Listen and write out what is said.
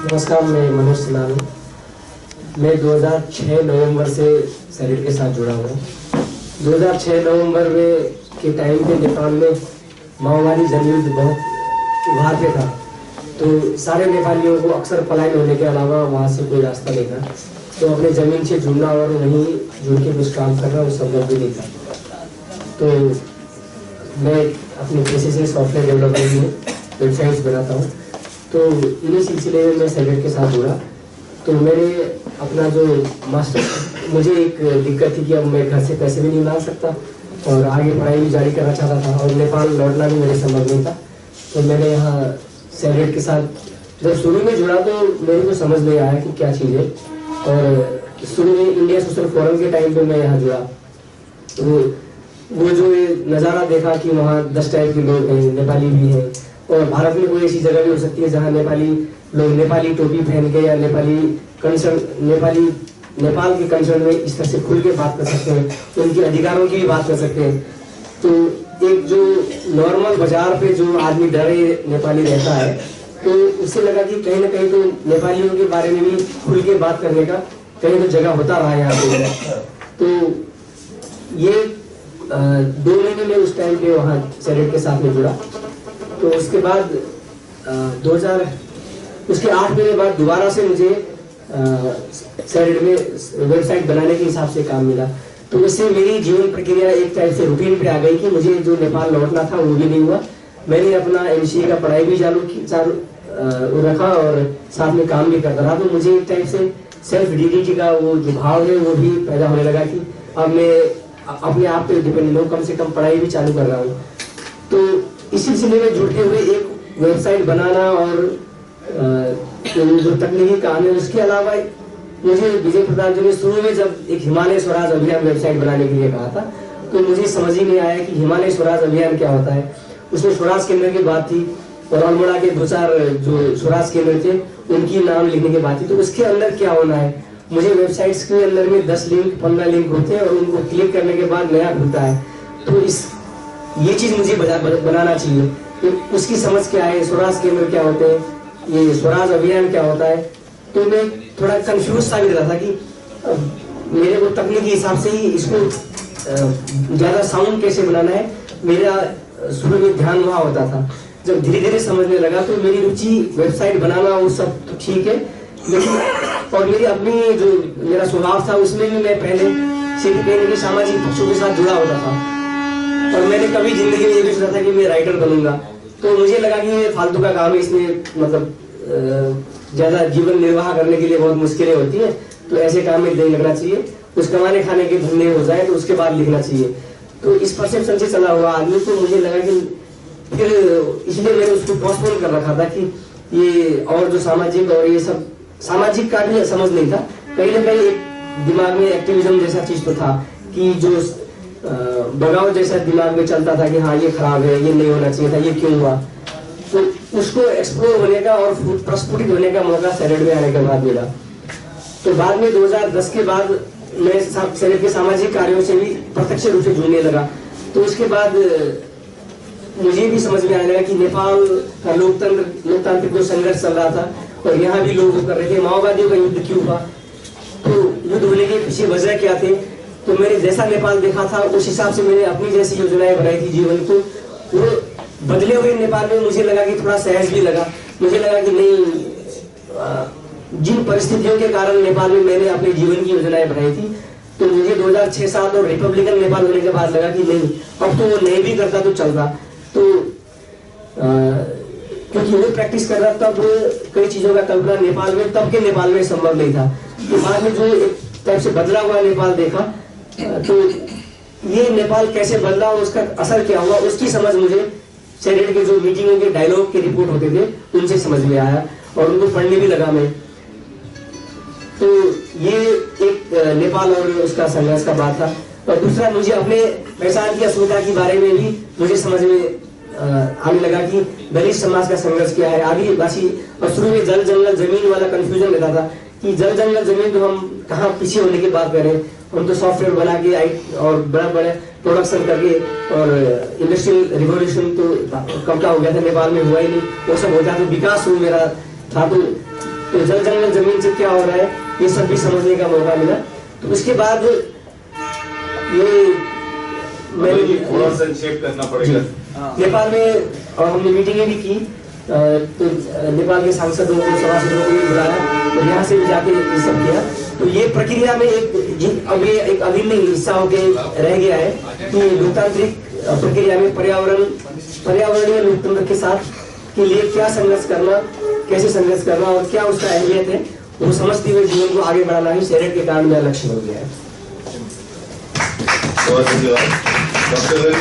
नमस्कार, मैं मनोज सिन्हा हूँ। मैं 2006 नवंबर से सैरेड के साथ जुड़ा हूँ। 2006 नवंबर में के टाइम पे नेपाल में माओवादी जनयुद्ध बहुत उभार पे था, तो सारे नेपालियों को अक्सर पलायन होने के अलावा वहाँ से कोई रास्ता नहीं था, तो अपने ज़मीन से जुड़ना और वहीं जुड़ के कुछ काम करना वो संभव भी नहीं था। तो मैं अपने पेशे से सॉफ्टवेयर डेवलपर में वेबसाइट्स बनाता हूँ, तो इन्हीं सिलसिले में मैं सैरेड के साथ जुड़ा। तो मेरे अपना जो मास्टर, मुझे एक दिक्कत थी कि अब मैं घर से पैसे भी नहीं ला सकता और आगे पढ़ाई भी जारी करना चाहता था, और नेपाल लौटना भी मेरे संभव नहीं था। तो मैंने यहाँ सैरेड के साथ जब शुरू में जुड़ा तो मेरे को समझ नहीं आया कि क्या चीज़ है, और शुरू में इंडिया सोशल फोरम के टाइम पे मैं यहाँ जुड़ा, तो वो जो नज़ारा देखा कि वहाँ 10 टाइप के लोग हैं, नेपाली भी हैं, और भारत में कोई ऐसी जगह भी हो सकती है जहाँ नेपाली लोग नेपाली टोपी पहन के या नेपाल के कंसर्न में इस तरह से खुल के बात कर सकते हैं, तो उनके अधिकारों की भी बात कर सकते हैं। तो एक जो नॉर्मल बाजार पे जो आदमी डरे नेपाली रहता है, तो उससे लगा कि कहीं ना कहीं तो नेपालियों के बारे में भी खुल के बात करने का कहीं तो जगह होता रहा यहाँ पे। तो ये 2 महीने में उस टाइम पे वहाँ सैरेड के साथ में जुड़ा। तो उसके बाद उसके 8 महीने बाद दोबारा से मुझे सैरेड में वेबसाइट बनाने के हिसाब से काम मिला। तो इससे मेरी जीवन प्रक्रिया एक टाइप से रूटीन पे आ गई कि मुझे जो नेपाल लौटना था वो भी नहीं हुआ। मैंने अपना MCA का पढ़ाई भी चालू रखा और साथ में काम भी करता रहा। तो मुझे एक टाइप से सेल्फ डिग्निटी का वो जो भाव है वो भी पैदा होने लगा कि अब मैं अपने आप पे डिपेंडेंट हूँ, कम से कम पढ़ाई भी चालू कर रहा हूँ। तो इस सिलसिले में जुड़ते हुए एक वेबसाइट बनाना और जो तकनीकी काम है, उसके अलावा मुझे विजय प्रताप जी ने शुरू में जब एक हिमालय स्वराज अभियान वेबसाइट बनाने के लिए कहा था, तो मुझे समझ ही नहीं आया कि हिमालय स्वराज अभियान क्या होता है। उसमें स्वराज केंद्र की बात थी और अल्मोड़ा के 2-4 जो स्वराज केंद्र थे उनकी नाम लिखने की बात थी, तो उसके अंदर क्या होना है। मुझे वेबसाइट्स के अंदर में 10 लिंक 15 लिंक होते हैं और उनको क्लिक करने के बाद नया खुलता है, तो ये चीज मुझे बनाना चाहिए। तो उसकी समझ क्या है, स्वराज केंद्र क्या होते हैं, ये स्वराज अभियान क्या होता है। तो मैं थोड़ा कंफ्यूज सा भी रहा था कि मेरे को तकनीकी हिसाब से ही इसको ज्यादा साउंड कैसे बनाना है। मेरा शुरू में ध्यान वहाँ होता था, जब धीरे धीरे समझने लगा तो मेरी रुचि वेबसाइट बनाना वो सब तो ठीक है, लेकिन और मेरी अपनी जो मेरा स्वभाव था उसमें भी मैं पहले सिर्फ कहीं सामाजिक पक्षों के साथ जुड़ा होता था, और मैंने कभी जिंदगी में ये भी सोचा था कि मैं राइटर बनूंगा। तो मुझे लगा कि ये फालतू का काम है, इसमें मतलब ज्यादा जीवन निर्वाह करने के लिए बहुत मुश्किलें होती है, तो ऐसे काम में नहीं लगना चाहिए, कुछ कमाने खाने के धंधे हो जाए तो उसके बाद लिखना चाहिए। तो इस परसेप्शन से चला हुआ आदमी को मुझे लगा कि फिर इसलिए मैंने उसको पोस्टपोन कर रखा था कि ये और जो सामाजिक और ये सब सामाजिक का भी समझ नहीं था, कहीं ना कहीं एक दिमाग में एक्टिविज्म जैसा चीज तो था कि जो बगावत जैसा दिमाग में चलता था कि हाँ ये खराब है, ये नहीं होना चाहिए था, ये क्यों हुआ। तो उसको एक्सप्लोर होने का और प्रस्फुटित होने का मौका सैरेड में आने के बाद मिला। तो बाद में 2010 के बाद मैं सैरेड के सामाजिक कार्यों से भी प्रत्यक्ष रूप से जुड़ने लगा। तो उसके बाद मुझे भी समझ में आने लगा कि नेपाल का लोकतांत्रिक जो संघर्ष चल रहा था और यहाँ भी लोग कर रहे थे, माओवादियों का युद्ध क्यों हुआ, तो युद्ध होने के पीछे वजह क्या थे। तो मैंने जैसा नेपाल देखा था उस हिसाब से मैंने अपनी जैसी योजनाएं बनाई थी जीवन को। वो बदले हुए नेपाल में मुझे लगा कि थोड़ा सहज भी लगा, मुझे लगा कि नहीं, जिन परिस्थितियों के कारण नेपाल में मैंने अपने जीवन की योजनाएं बनाई थी, तो मुझे 2006-7 और रिपब्लिकन नेपाल होने के बाद लगा कि नहीं, अब तो वो नहीं भी करता तो चलता। तो क्योंकि वो प्रैक्टिस कर रहा तब कई चीजों का कल्पना नेपाल में, तब के नेपाल में संभव नहीं था। तो बाद में जो एक टाइप से बदला हुआ नेपाल देखा, तो ये नेपाल कैसे बदला और उसका असर क्या हुआ, उसकी समझ मुझे सैरेड के जो मीटिंगों के डायलॉग के रिपोर्ट होते थे उनसे समझ में आया और उनको पढ़ने भी लगा मैं। तो ये एक नेपाल और उसका संघर्ष का बात था। और दूसरा, मुझे अपने पहचान की अस्मिता के बारे में भी मुझे समझ में आने लगा कि दलित समाज का संघर्ष क्या है, आदिवासी। और शुरू में जल जंगल जमीन वाला कंफ्यूजन रहता था कि जल जंगल जमीन तो हम कहाँ पीछे होने की बात करें, हम तो सॉफ्टवेयर बना के और बड़ा बड़ा प्रोडक्शन करके, और इंडस्ट्रियल रिवोल्यूशन तो कब का हो गया था, नेपाल में हुआ ही नहीं, वो सब होता तो विकास हुआ मेरा था। तो जल जंगल जमीन से क्या हो रहा है ये सब भी समझने का मौका मिला। तो उसके बाद ये मैंने थोड़ा संक्षेप करना पड़ेगा। नेपाल में और हमने मीटिंगें भी की, तो नेपाल के सांसदों को, सभासदों को भी बुलाया, तो यहाँ से भी जाके ये सब किया। तो ये प्रक्रिया में अब ये एक अभिन्न हिस्सा होके रह गया है कि लोकतांत्रिक प्रक्रिया में पर्यावरणीय लोकतंत्र के साथ के लिए क्या संघर्ष करना, कैसे संघर्ष करना और क्या उसका अहमियत है, वो समझते हुए जीवन को आगे बढ़ाना ही सेनेट के कारण मेरा लक्ष्य हो गया है। बहुत धन्यवाद।